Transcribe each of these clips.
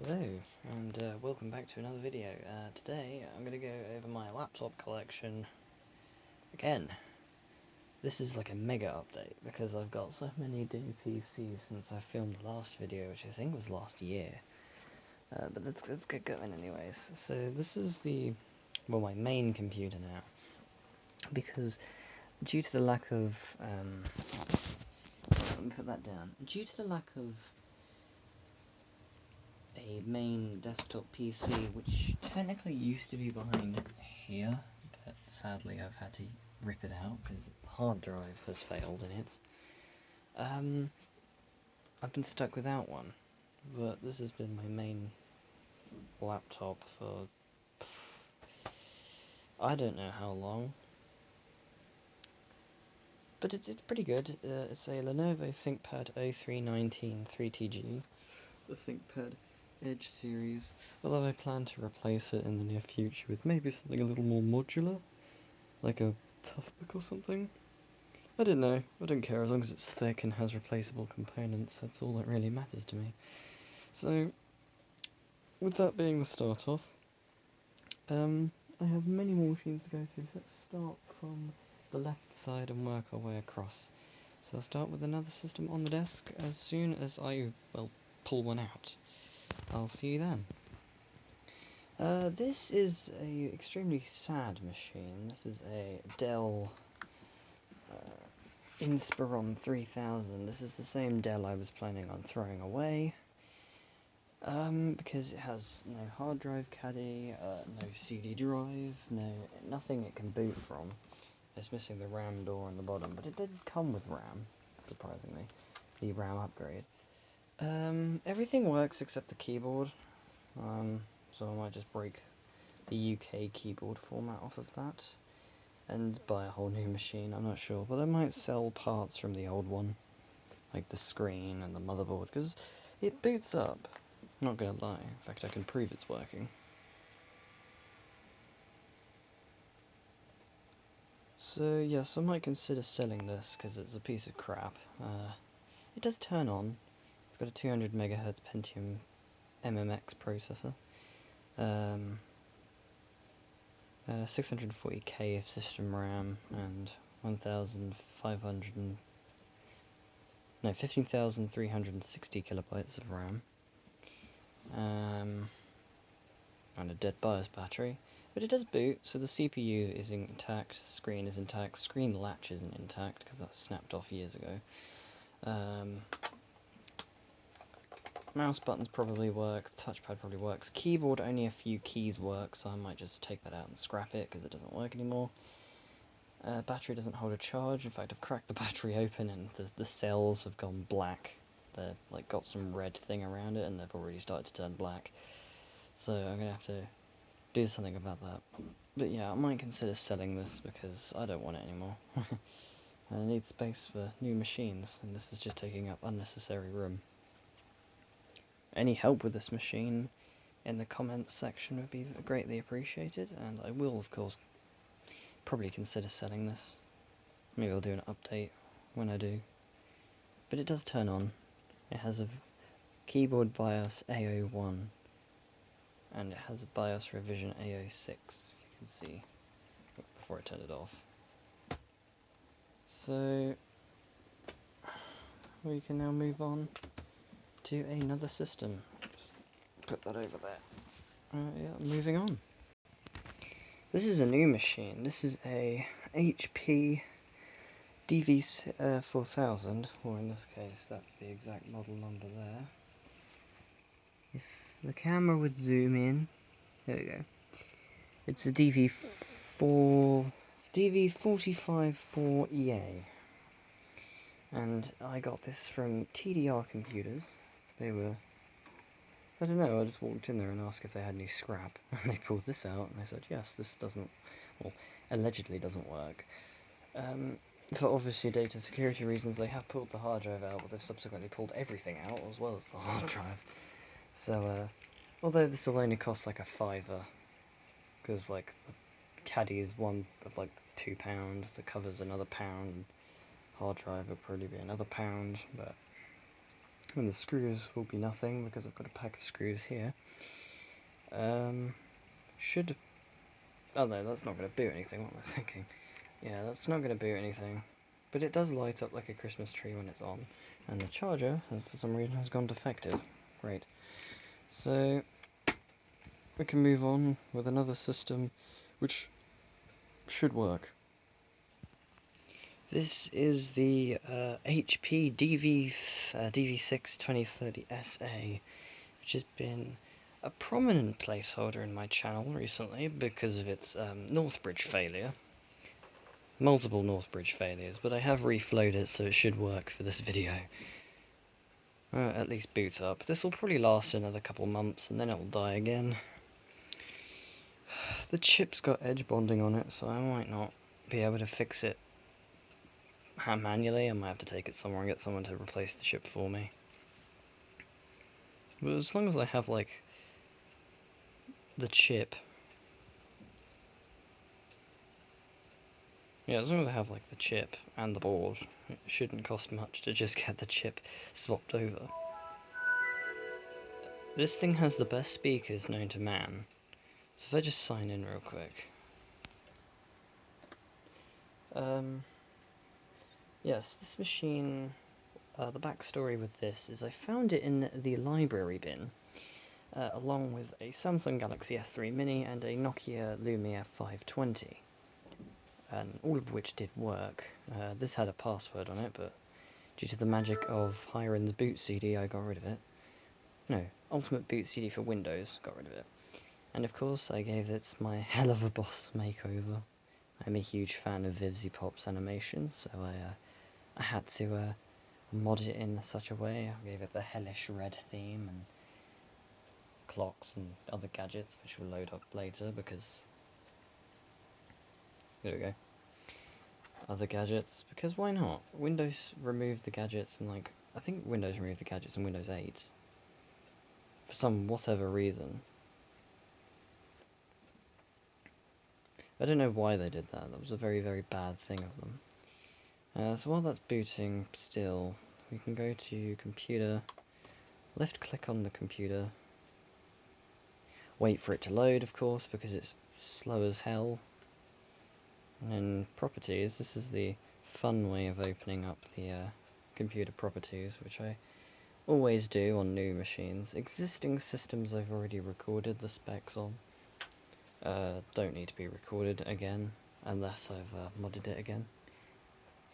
Hello, and welcome back to another video. Today I'm going to go over my laptop collection again. This is like a mega update because I've got so many new PCs since I filmed the last video, which I think was last year. But let's get going anyways. So this is my main computer now, because due to the lack of, let me put that down, due to the lack of a main desktop PC, which technically used to be behind here, but sadly I've had to rip it out because the hard drive has failed in it. I've been stuck without one, but this has been my main laptop for I don't know how long, but it's pretty good. It's a Lenovo ThinkPad O319 3TG, the ThinkPad Edge series, although I plan to replace it in the near future with maybe something a little more modular, like a Toughbook or something. I don't know, I don't care, as long as it's thick and has replaceable components, that's all that really matters to me. So, with that being the start off, I have many more machines to go through, so let's start from the left side and work our way across. So I'll start with another system on the desk as soon as I, pull one out. I'll see you then. This is a extremely sad machine. This is a Dell Inspiron 3000. This is the same Dell I was planning on throwing away, because it has no hard drive caddy, no CD drive, nothing it can boot from. It's missing the RAM door on the bottom, but it did come with RAM, surprisingly, the RAM upgrade. Everything works except the keyboard, so I might just break the UK keyboard format off of that, and buy a whole new machine, I'm not sure, but I might sell parts from the old one, like the screen and the motherboard, because it boots up, I'm not gonna lie, in fact I can prove it's working. So yes, I might consider selling this, because it's a piece of crap. It does turn on. It's got a 200 MHz Pentium MMX processor, 640k of system RAM, and 15,360 kilobytes of RAM, and a dead BIOS battery. But it does boot, so the CPU is intact, the screen is intact, screen latch isn't intact because that snapped off years ago. Mouse buttons probably work, touchpad probably works, keyboard only a few keys work, so I might just take that out and scrap it because it doesn't work anymore. Battery doesn't hold a charge. In fact, I've cracked the battery open and the cells have gone black. They're like got some red thing around it and they've already started to turn black. So I'm gonna have to do something about that. But yeah, I might consider selling this because I don't want it anymore. I need space for new machines, and this is just taking up unnecessary room. Any help with this machine in the comments section would be greatly appreciated, and I will, of course, probably consider selling this. Maybe I'll do an update when I do. But it does turn on. It has a keyboard BIOS A01, and it has a BIOS revision A06, if you can see, before I turn it off. So, we can now move on to another system. Just put that over there. Yeah, moving on. This is a new machine. This is a HP DV4000, or in this case, that's the exact model number there. If the camera would zoom in, there we go. It's a DV454EA. And I got this from TDR Computers. They were, I don't know, I just walked in there and asked if they had any scrap, and they pulled this out, and they said, yes, this doesn't, well, allegedly doesn't work. For obviously data security reasons, they have pulled the hard drive out, but they've subsequently pulled everything out, as well as the hard drive. So, although this will only cost like a £5, because, like, the caddy is one of, like, £2, the cover's another £1, hard drive would probably be another £1, but And the screws will be nothing because I've got a pack of screws here. Should... Oh no, that's not going to boot anything, what am I thinking? Yeah, that's not going to boot anything. But it does light up like a Christmas tree when it's on. And the charger, for some reason, has gone defective. Great. So, we can move on with another system which should work. This is the HP DV6 2030 SA, which has been a prominent placeholder in my channel recently because of its Northbridge failure. Multiple Northbridge failures, but I have reflowed it, so it should work for this video. At least boot up. This will probably last another couple months, and then it will die again. The chip's got edge bonding on it, so I might not be able to fix it manually. I might have to take it somewhere and get someone to replace the chip for me. But as long as I have, like, the chip... Yeah, as long as I have, like, the chip and the board, it shouldn't cost much to just get the chip swapped over. This thing has the best speakers known to man. So if I just sign in real quick. Yes, this machine, the backstory with this is I found it in the library bin, along with a Samsung Galaxy S3 Mini and a Nokia Lumia 520. And all of which did work. This had a password on it, but due to the magic of Hiren's boot CD, I got rid of it. No, Ultimate Boot CD for Windows, got rid of it. And of course, I gave it my hell of a boss makeover. I'm a huge fan of Vivzy Pop's animations, so I had to mod it in such a way. I gave it the hellish red theme and clocks and other gadgets, which will load up later because... There we go. Other gadgets, because why not? Windows removed the gadgets, and like, I think Windows removed the gadgets in Windows 8. For some whatever reason. I don't know why they did that. That was a very, very bad thing of them. So while that's booting still, we can go to computer, left click on the computer, wait for it to load, of course, because it's slow as hell. And then properties, this is the fun way of opening up the computer properties, which I always do on new machines. Existing systems I've already recorded the specs on. Don't need to be recorded again, unless I've modded it again.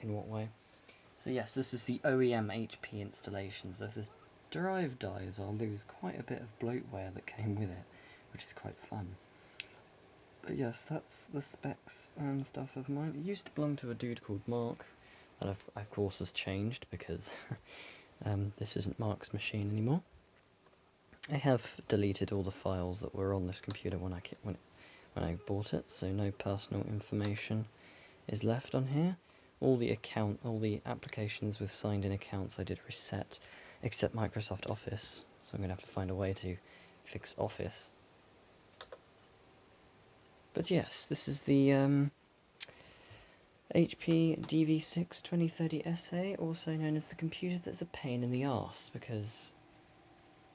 In what way? So yes, this is the OEM HP installation, so if this drive dies, I'll lose quite a bit of bloatware that came with it, which is quite fun. But yes, that's the specs and stuff of mine. It used to belong to a dude called Mark, that of course has changed because this isn't Mark's machine anymore. I have deleted all the files that were on this computer when I bought it, so no personal information is left on here. All the applications with signed in accounts I did reset, except Microsoft Office, so I'm going to have to find a way to fix Office. But yes, this is the HP DV6 2030 SA, also known as the computer that's a pain in the arse, because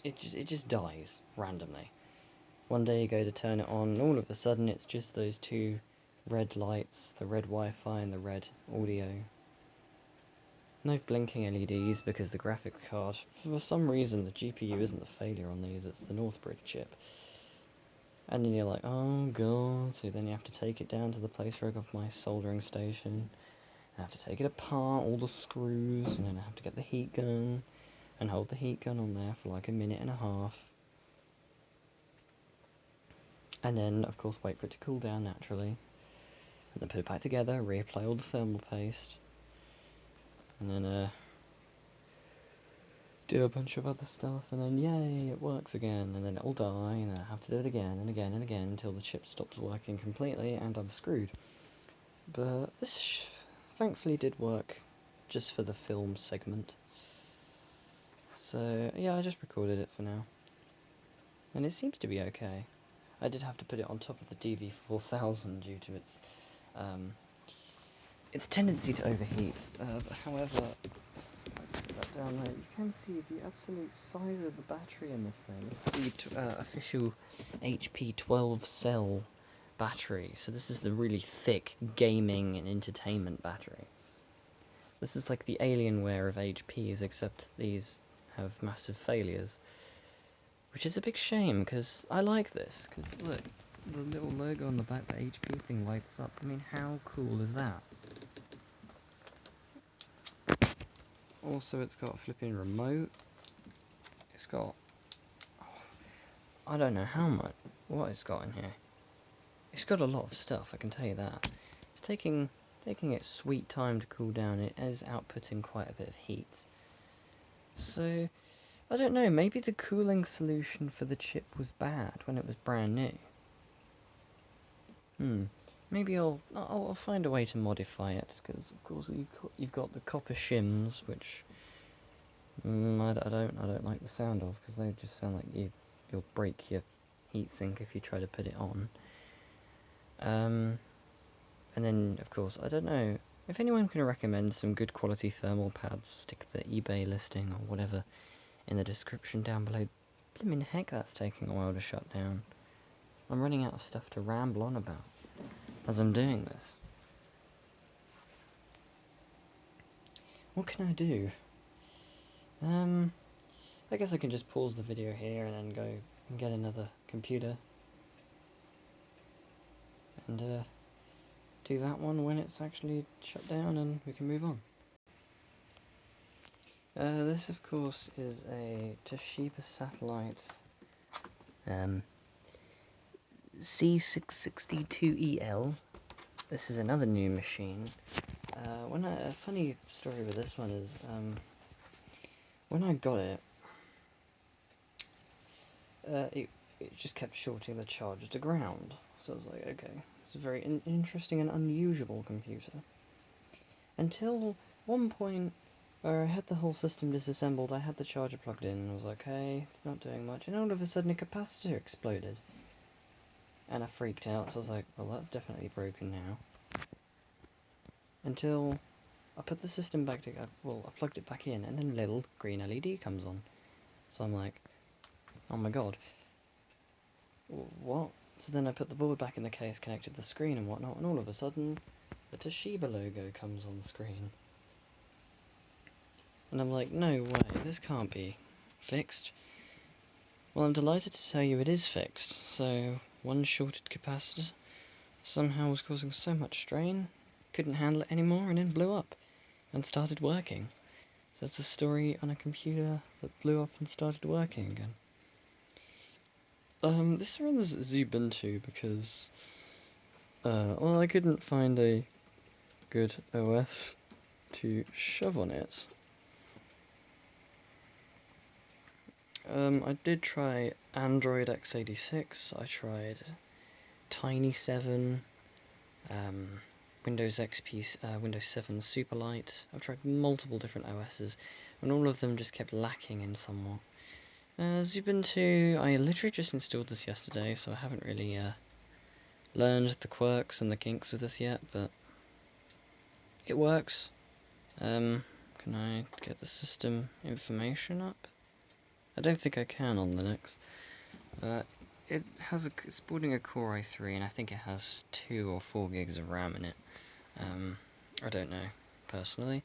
it just dies randomly. One day you go to turn it on, and all of a sudden it's just those two red lights, the red Wi-Fi and the red audio. No blinking LEDs because the graphics card, for some reason the GPU isn't the failure on these, it's the Northbridge chip. And then you're like, oh god, so then you have to take it down to the place where I got my soldering station. I have to take it apart, all the screws, and then I have to get the heat gun, and hold the heat gun on there for like a minute and a half. And then, of course, wait for it to cool down naturally. And then put it back together, reapply all the thermal paste. And then, do a bunch of other stuff, and then yay, it works again, and then it'll die, and then I have to do it again and again and again until the chip stops working completely and I'm screwed. But this thankfully did work just for the film segment. So yeah, I just recorded it for now. And it seems to be okay. I did have to put it on top of the DV4000 due to its tendency to overheat. But however, if I put that down there, you can see the absolute size of the battery in this thing. This is the official HP 12 cell battery, so this is the really thick gaming and entertainment battery. This is like the Alienware of HPs, except these have massive failures. Which is a big shame, because I like this, because look, the little logo on the back, the HP thing lights up. I mean, how cool is that? Also, it's got a flipping remote. It's got... I don't know how much, what it's got in here. It's got a lot of stuff, I can tell you that. It's taking its sweet time to cool down. It is outputting quite a bit of heat. So, I don't know, maybe the cooling solution for the chip was bad when it was brand new. Maybe I'll find a way to modify it, because of course you've got the copper shims, which I don't like the sound of, because they just sound like you'll break your heatsink if you try to put it on. And then of course, I don't know if anyone can recommend some good quality thermal pads. Stick the eBay listing or whatever in the description down below. Blimmin' heck, that's taking a while to shut down. I'm running out of stuff to ramble on about as I'm doing this. What can I do? I guess I can just pause the video here and then go and get another computer and do that one when it's actually shut down and we can move on. This of course is a Toshiba Satellite C662EL. This is another new machine. A funny story with this one is, when I got it, it just kept shorting the charger to ground. So I was like, okay, it's a very interesting and unusual computer. Until one point where I had the whole system disassembled, I had the charger plugged in, and I was like, hey, it's not doing much, and all of a sudden a capacitor exploded. And I freaked out, so I was like, well, that's definitely broken now. Until I put the system back together, well, I plugged it back in, and then a little green LED comes on. So I'm like, oh my god, what? So then I put the board back in the case, connected the screen and whatnot, and all of a sudden, the Toshiba logo comes on the screen. And I'm like, no way, this can't be fixed. Well, I'm delighted to tell you it is fixed. So, one shorted capacitor somehow was causing so much strain, couldn't handle it anymore, and then blew up and started working. So that's a story on a computer that blew up and started working again. This runs Ubuntu because, well, I couldn't find a good OS to shove on it. I did try Android x86, I tried Tiny 7, Windows XP, Windows 7 Superlight. I've tried multiple different OSs, and all of them just kept lacking in somewhat. Ubuntu, I literally just installed this yesterday, so I haven't really learned the quirks and the kinks with this yet, but it works. Can I get the system information up? I don't think I can on Linux. It's sporting a Core i3, and I think it has 2 or 4 gigs of RAM in it. I don't know, personally.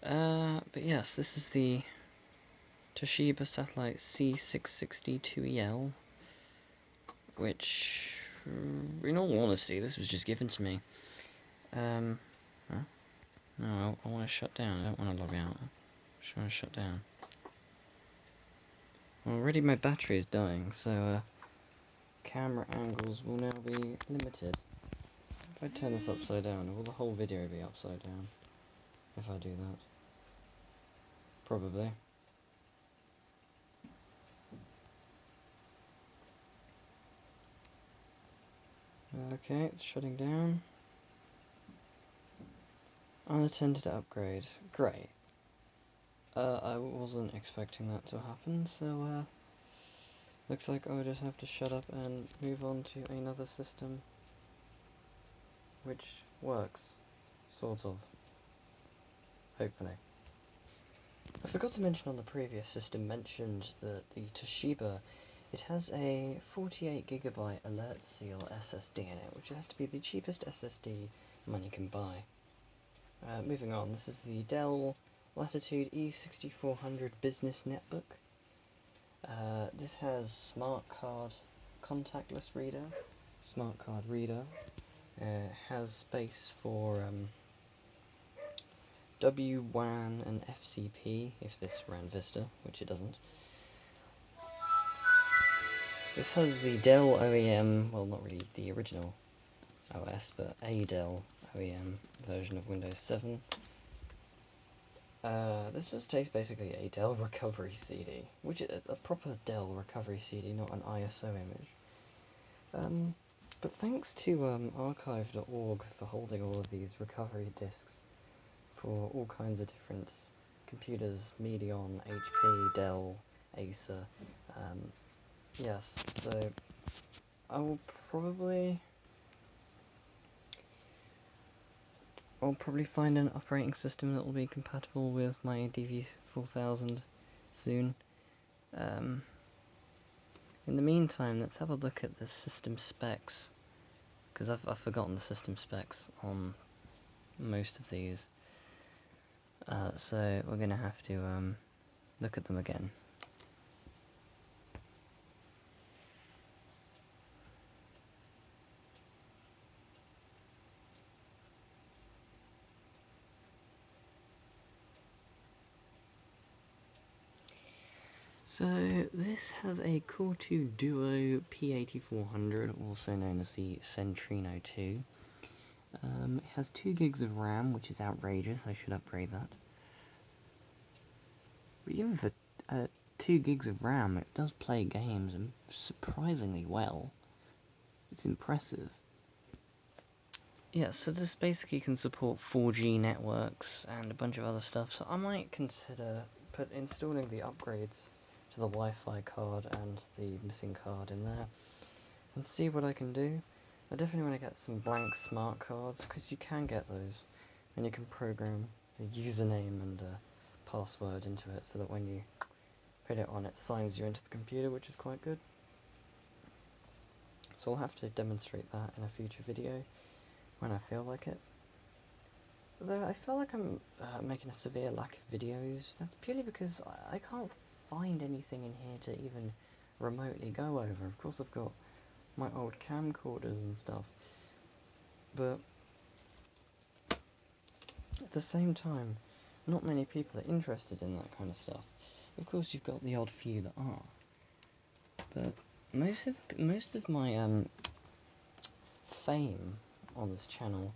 But yes, this is the Toshiba Satellite C662EL, which, in all honesty, this was just given to me. Huh? No, I want to shut down, I don't want to log out. I just want to shut down. Well, already my battery is dying, so camera angles will now be limited. If I turn this upside down, will the whole video be upside down if I do that? Probably. Okay, it's shutting down. Unattended upgrade. Great. I wasn't expecting that to happen, so looks like I'll just have to shut up and move on to another system which works, sort of, hopefully. I forgot to mention on the previous system mentioned that the Toshiba, it has a 48GB Alert Seal SSD in it, which has to be the cheapest SSD money can buy. Moving on, this is the Dell Latitude E6400 Business Netbook. This has smart card contactless reader, smart card reader, has space for WWAN and FCP if this ran Vista, which it doesn't. This has the Dell OEM, well not really the original OS, but a Dell OEM version of Windows 7. This was basically a Dell recovery CD, which is a proper Dell recovery CD, not an ISO image. But thanks to archive.org for holding all of these recovery disks for all kinds of different computers, Medion, HP, Dell, Acer. Yes, so I'll probably find an operating system that will be compatible with my DV4000 soon. In the meantime, let's have a look at the system specs, because I've forgotten the system specs on most of these. So we're going to have to look at them again. So this has a Core 2 Duo P8400, also known as the Centrino 2. It has 2 gigs of RAM, which is outrageous. I should upgrade that. But even for 2 gigs of RAM, it does play games and surprisingly well. It's impressive. Yeah, so this basically can support 4G networks and a bunch of other stuff, so I might consider installing the upgrades to the Wi-Fi card and the missing card in there, and see what I can do. I definitely want to get some blank smart cards, because you can get those, and you can program the username and password into it, so that when you put it on, it signs you into the computer, which is quite good. So I'll have to demonstrate that in a future video, when I feel like it. Though I feel like I'm making a severe lack of videos. That's purely because I can't find anything in here to even remotely go over. Of course I've got my old camcorders and stuff, but at the same time, not many people are interested in that kind of stuff. Of course you've got the odd few that are, but most of my fame on this channel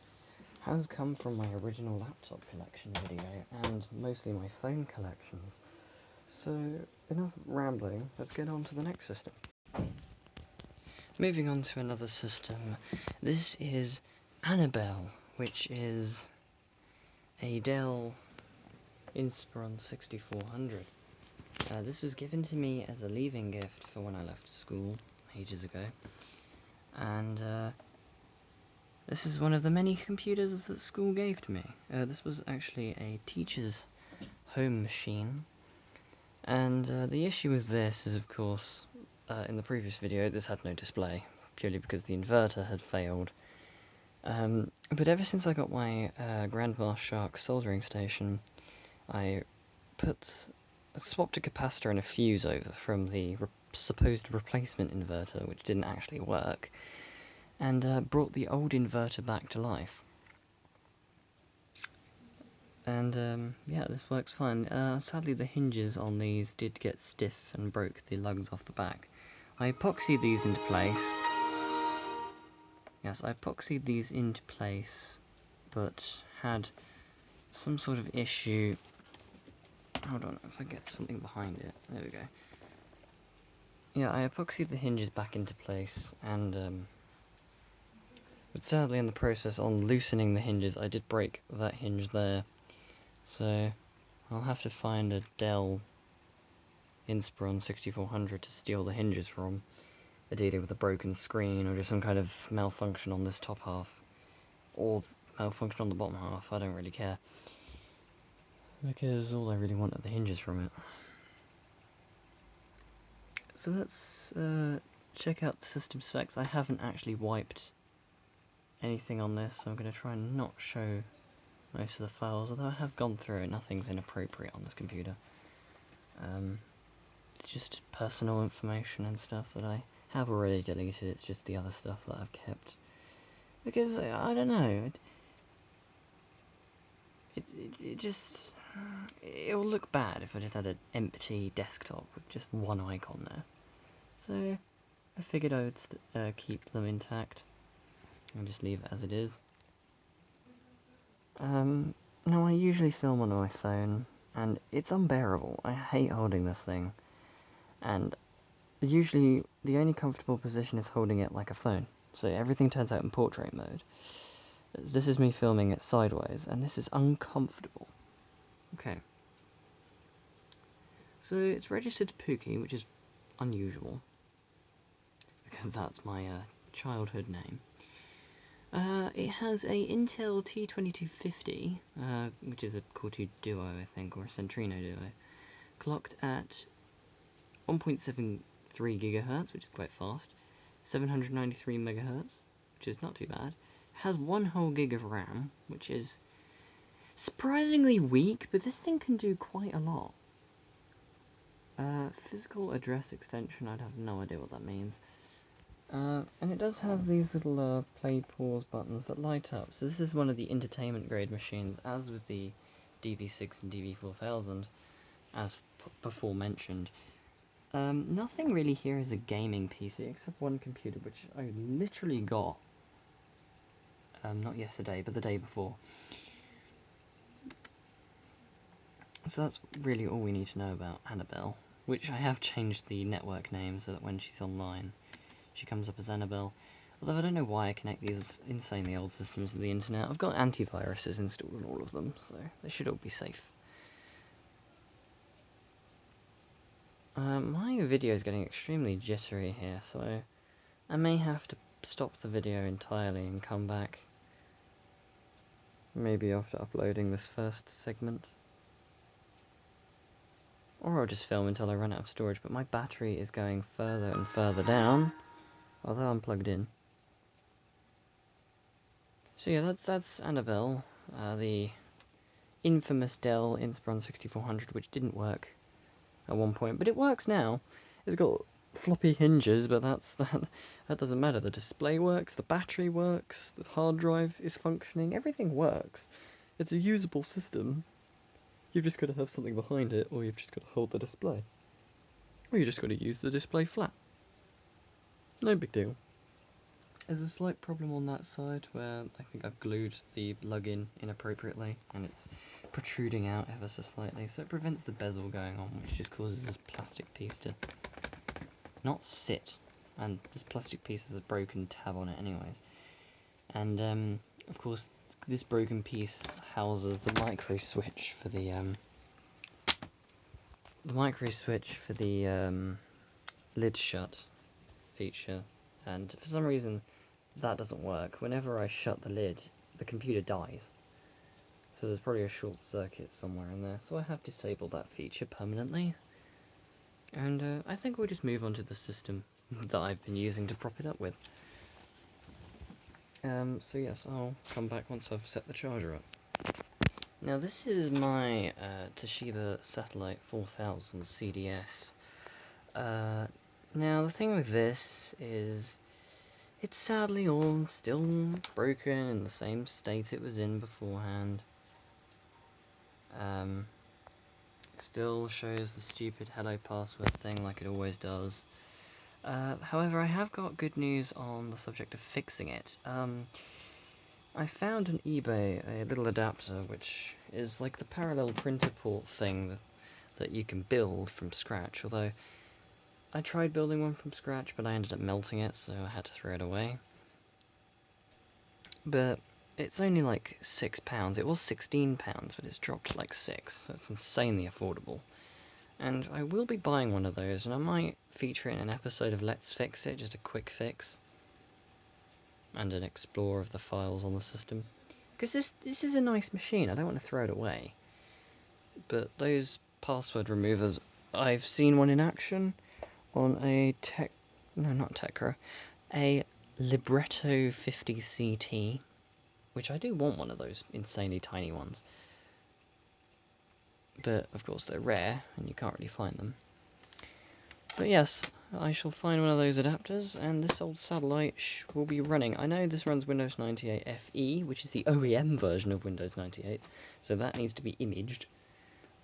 has come from my original laptop collection video, and mostly my phone collections. So, enough rambling, let's get on to the next system. Moving on to another system, this is Annabelle, which is a Dell Inspiron 6400. This was given to me as a leaving gift for when I left school, ages ago, and this is one of the many computers that school gave to me. This was actually a teacher's home machine, and the issue with this is, of course, in the previous video this had no display, purely because the inverter had failed. But ever since I got my Grandmaster Shark soldering station, I swapped a capacitor and a fuse over from the supposed replacement inverter, which didn't actually work, and brought the old inverter back to life. And yeah, this works fine. Sadly the hinges on these did get stiff and broke the lugs off the back. I epoxied these into place. Yes, I epoxied these into place, but had some sort of issue. Hold on, if I get something behind it. There we go. Yeah, I epoxied the hinges back into place, and but sadly in the process on loosening the hinges I did break that hinge there. So I'll have to find a Dell Inspiron 6400 to steal the hinges from, ideally with a broken screen or just some kind of malfunction on this top half, or malfunction on the bottom half, I don't really care. because all I really want are the hinges from it. So let's check out the system specs. I haven't actually wiped anything on this, so I'm going to try and not show most of the files, although I have gone through it. Nothing's inappropriate on this computer. It's just personal information and stuff that I have already deleted. It's just the other stuff that I've kept, because I don't know, it just, it will look bad if I just had an empty desktop with just one icon there. So I figured I would keep them intact and just leave it as it is. Now I usually film on my phone, and it's unbearable. I hate holding this thing, and usually the only comfortable position is holding it like a phone, so everything turns out in portrait mode. This is me filming it sideways, and this is uncomfortable. Okay. So it's registered to Pookie, which is unusual, because that's my childhood name. It has a Intel T2250, which is a Core 2 Duo, I think, or a Centrino Duo, clocked at 1.73 GHz, which is quite fast, 793 MHz, which is not too bad. Has 1 whole gig of RAM, which is surprisingly weak, but this thing can do quite a lot. Physical address extension, I'd have no idea what that means. And it does have these little play pause buttons that light up, so this is one of the entertainment grade machines, as with the DV6 and DV4000, as before mentioned. Nothing really here is a gaming PC, except one computer, which I literally got, not yesterday, but the day before. So that's really all we need to know about Annabelle, which I have changed the network name so that when she's online, she comes up as Annabelle. Although I don't know why I connect these insanely old systems to the internet. I've got antiviruses installed on all of them, so they should all be safe. My video is getting extremely jittery here, so I may have to stop the video entirely and come back. Maybe after uploading this first segment. Or I'll just film until I run out of storage, but my battery is going further and further down, although I'm plugged in. So yeah, that's Annabelle, the infamous Dell Inspiron 6400, which didn't work at one point, but it works now. It's got floppy hinges, but that doesn't matter. The display works, the battery works, the hard drive is functioning, everything works. It's a usable system. You've just got to have something behind it, or you've just got to hold the display. Or you just got to use the display flat. No big deal. There's a slight problem on that side where I think I've glued the lug-in inappropriately, and it's protruding out ever so slightly, so it prevents the bezel going on, which just causes this plastic piece to not sit, and this plastic piece has a broken tab on it anyways. And of course this broken piece houses the micro switch for the lid shut feature, and for some reason that doesn't work. Whenever I shut the lid, the computer dies. So there's probably a short circuit somewhere in there, so I have disabled that feature permanently. And I think we'll just move on to the system that I've been using to prop it up with. So yes, I'll come back once I've set the charger up. Now this is my Toshiba Satellite 4000 CDS. Now the thing with this is, it's sadly all still broken in the same state it was in beforehand. It still shows the stupid hello password thing like it always does. However, I have got good news on the subject of fixing it. I found on eBay a little adapter which is like the parallel printer port thing that you can build from scratch, although I tried building one from scratch, but I ended up melting it, so I had to throw it away. But it's only like £6. It was £16, but it's dropped to like £6, so it's insanely affordable. And I will be buying one of those, and I might feature it in an episode of Let's Fix It, just a quick fix, and an explore of the files on the system. Because this is a nice machine, I don't want to throw it away. But those password removers, I've seen one in action on a a Libretto 50 CT, which I do want one of those insanely tiny ones. But of course they're rare and you can't really find them. But yes, I shall find one of those adapters and this old satellite will be running. I know this runs Windows 98 FE, which is the OEM version of Windows 98, so that needs to be imaged.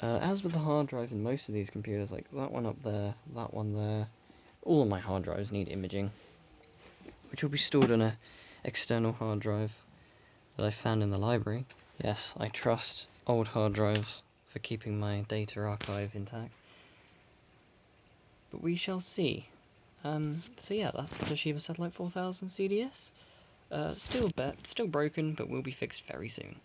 As with the hard drive in most of these computers, like that one up there, that one there, all of my hard drives need imaging, which will be stored on an external hard drive that I found in the library. Yes, I trust old hard drives for keeping my data archive intact. But we shall see. So yeah, that's the Toshiba Satellite 4000 CDS. Still broken, but will be fixed very soon.